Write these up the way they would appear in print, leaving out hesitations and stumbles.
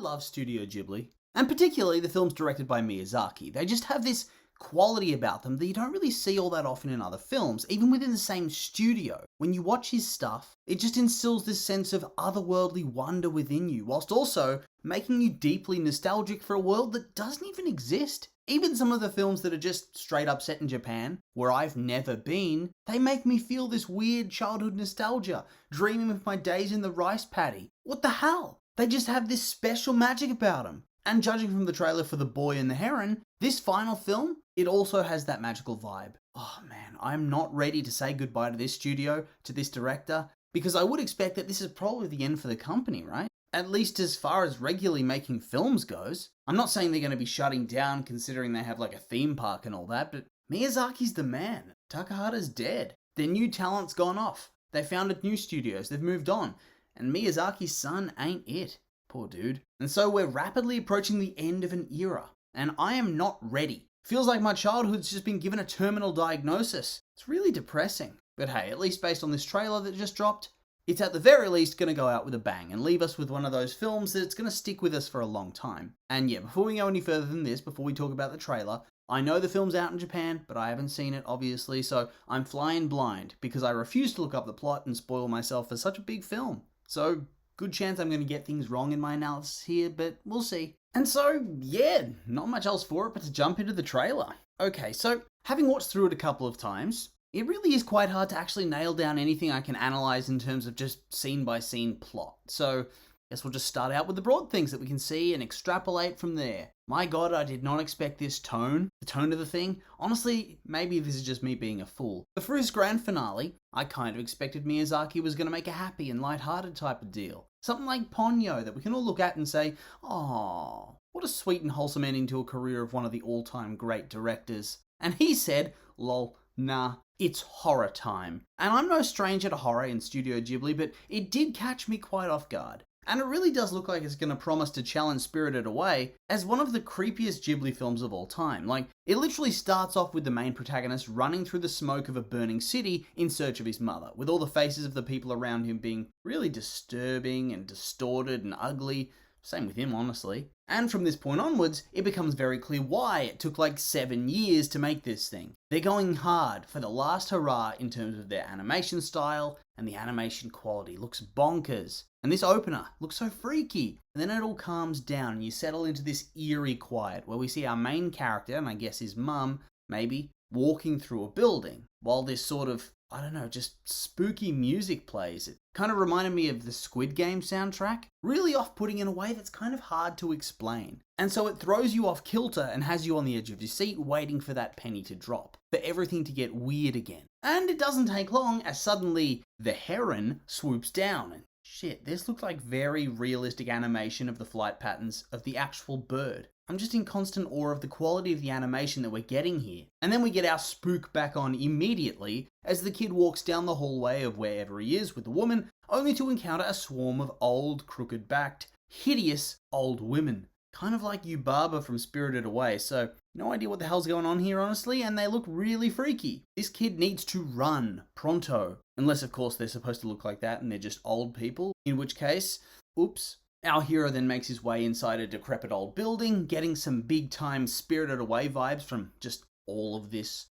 love Studio Ghibli, and particularly the films directed by Miyazaki. They just have this quality about them that you don't really see all that often in other films, even within the same studio. When you watch his stuff, it just instills this sense of otherworldly wonder within you, whilst also making you deeply nostalgic for a world that doesn't even exist. Even some of the films that are just straight up set in Japan, where I've never been, they make me feel this weird childhood nostalgia, dreaming of my days in the rice paddy. What the hell? They just have this special magic about them. And judging from the trailer for The Boy and the Heron, this final film, it also has that magical vibe. Oh man, I'm not ready to say goodbye to this studio, to this director, because I would expect that this is probably the end for the company, right? At least as far as regularly making films goes. I'm not saying they're going to be shutting down considering they have like a theme park and all that, but Miyazaki's the man. Takahata's dead. Their new talent's gone off. They founded new studios, they've moved on, and Miyazaki's son ain't it. Poor dude. And so we're rapidly approaching the end of an era, and I am not ready. Feels like my childhood's just been given a terminal diagnosis. It's really depressing. But hey, at least based on this trailer that just dropped, it's at the very least going to go out with a bang and leave us with one of those films that it's going to stick with us for a long time. And yeah, before we go any further than this, before we talk about the trailer, I know the film's out in Japan, but I haven't seen it, obviously, so I'm flying blind because I refuse to look up the plot and spoil myself for such a big film. So, good chance I'm going to get things wrong in my analysis here, but we'll see. And so, yeah, not much else for it but to jump into the trailer. Okay, so having watched through it a couple of times, it really is quite hard to actually nail down anything I can analyze in terms of just scene by scene plot. So, I guess we'll just start out with the broad things that we can see and extrapolate from there. My god, I did not expect this tone, the tone of the thing. Honestly, maybe this is just me being a fool. But for his grand finale, I kind of expected Miyazaki was going to make a happy and light-hearted type of deal. Something like Ponyo that we can all look at and say, "Aww, what a sweet and wholesome ending to a career of one of the all-time great directors." And he said, lol, nah, it's horror time. And I'm no stranger to horror in Studio Ghibli, but it did catch me quite off guard. And it really does look like it's going to promise to challenge Spirited Away as one of the creepiest Ghibli films of all time. Like, it literally starts off with the main protagonist running through the smoke of a burning city in search of his mother, with all the faces of the people around him being really disturbing and distorted and ugly. Same with him, honestly. And from this point onwards, it becomes very clear why it took like 7 years to make this thing. They're going hard for the last hurrah in terms of their animation style, and the animation quality looks bonkers. And this opener looks so freaky. And then it all calms down and you settle into this eerie quiet where we see our main character, and I guess his mum, maybe, walking through a building while this sort of, I don't know, just spooky music plays. It kind of reminded me of the Squid Game soundtrack. Really off-putting in a way that's kind of hard to explain. And so it throws you off kilter and has you on the edge of your seat waiting for that penny to drop, for everything to get weird again. And it doesn't take long as suddenly the heron swoops down and shit, this looks like very realistic animation of the flight patterns of the actual bird. I'm just in constant awe of the quality of the animation that we're getting here. And then we get our spook back on immediately as the kid walks down the hallway of wherever he is with the woman, only to encounter a swarm of old, crooked-backed, hideous old women. Kind of like Yubaba from Spirited Away, so no idea what the hell's going on here, honestly, and they look really freaky. This kid needs to run, pronto. Unless, of course, they're supposed to look like that and they're just old people, in which case, oops. Our hero then makes his way inside a decrepit old building, getting some big-time Spirited Away vibes from just all of this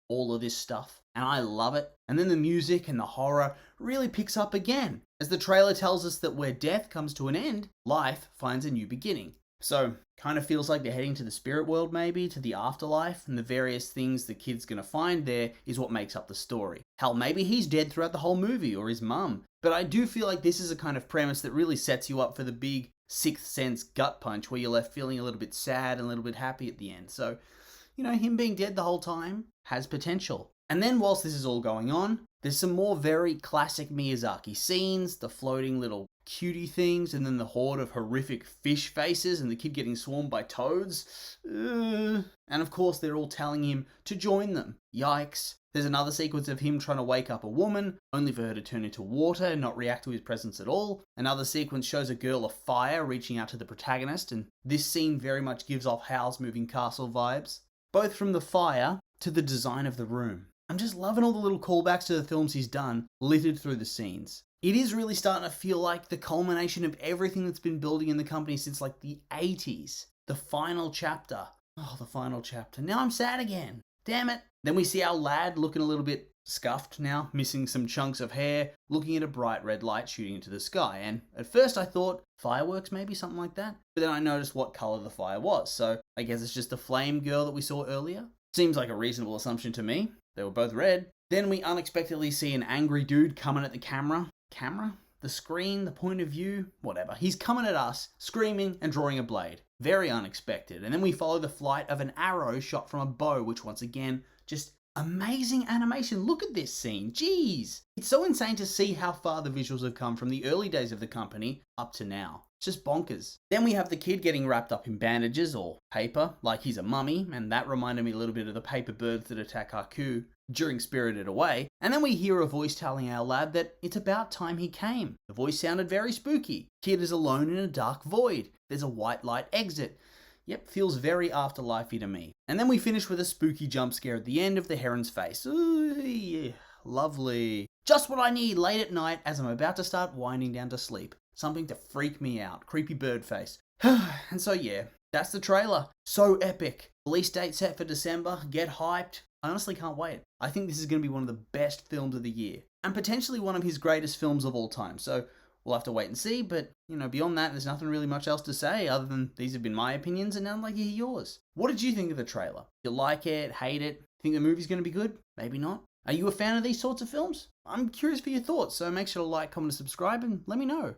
stuff. And I love it. And then the music and the horror really picks up again, as the trailer tells us that where death comes to an end, life finds a new beginning. So, kind of feels like they're heading to the spirit world maybe, to the afterlife, and the various things the kid's gonna find there is what makes up the story. Hell, maybe he's dead throughout the whole movie, or his mum. But I do feel like this is a kind of premise that really sets you up for the big Sixth Sense gut punch where you're left feeling a little bit sad and a little bit happy at the end. So, you know, him being dead the whole time has potential. And then whilst this is all going on, there's some more very classic Miyazaki scenes, the floating little cutie things, and then the horde of horrific fish faces and the kid getting swarmed by toads. And of course they're all telling him to join them. Yikes. There's another sequence of him trying to wake up a woman, only for her to turn into water and not react to his presence at all. Another sequence shows a girl of fire reaching out to the protagonist, and this scene very much gives off Howl's Moving Castle vibes. Both from the fire to the design of the room. I'm just loving all the little callbacks to the films he's done, littered through the scenes. It is really starting to feel like the culmination of everything that's been building in the company since like the 80s. The final chapter. Oh, the final chapter. Now I'm sad again. Damn it. Then we see our lad looking a little bit scuffed now, missing some chunks of hair, looking at a bright red light shooting into the sky. And at first I thought fireworks, maybe something like that. But then I noticed what color the fire was. So I guess it's just the flame girl that we saw earlier. Seems like a reasonable assumption to me. They were both red. Then we unexpectedly see an angry dude coming at the camera. Camera? The screen, the point of view, whatever. He's coming at us, screaming and drawing a blade. Very unexpected. And then we follow the flight of an arrow shot from a bow, which once again, just amazing animation. Look at this scene. Jeez. It's so insane to see how far the visuals have come from the early days of the company up to now. It's just bonkers. Then we have the kid getting wrapped up in bandages or paper, like he's a mummy, and that reminded me a little bit of the paper birds that attack Haku during Spirited Away. And then we hear a voice telling our lad that it's about time he came. The voice sounded very spooky. Kid is alone in a dark void. There's a white light exit. Yep, feels very afterlifey to me. And then we finish with a spooky jump scare at the end of the Heron's face. Ooh, yeah, lovely. Just what I need late at night as I'm about to start winding down to sleep. Something to freak me out. Creepy bird face. And so yeah, that's the trailer. So epic. Release date set for December. Get hyped. I honestly can't wait. I think this is going to be one of the best films of the year. And potentially one of his greatest films of all time. So we'll have to wait and see, but, beyond that, there's nothing really much else to say other than these have been my opinions and now I'd like to hear yours. What did you think of the trailer? You like it? Hate it? Think the movie's going to be good? Maybe not. Are you a fan of these sorts of films? I'm curious for your thoughts, so make sure to like, comment, and subscribe and let me know.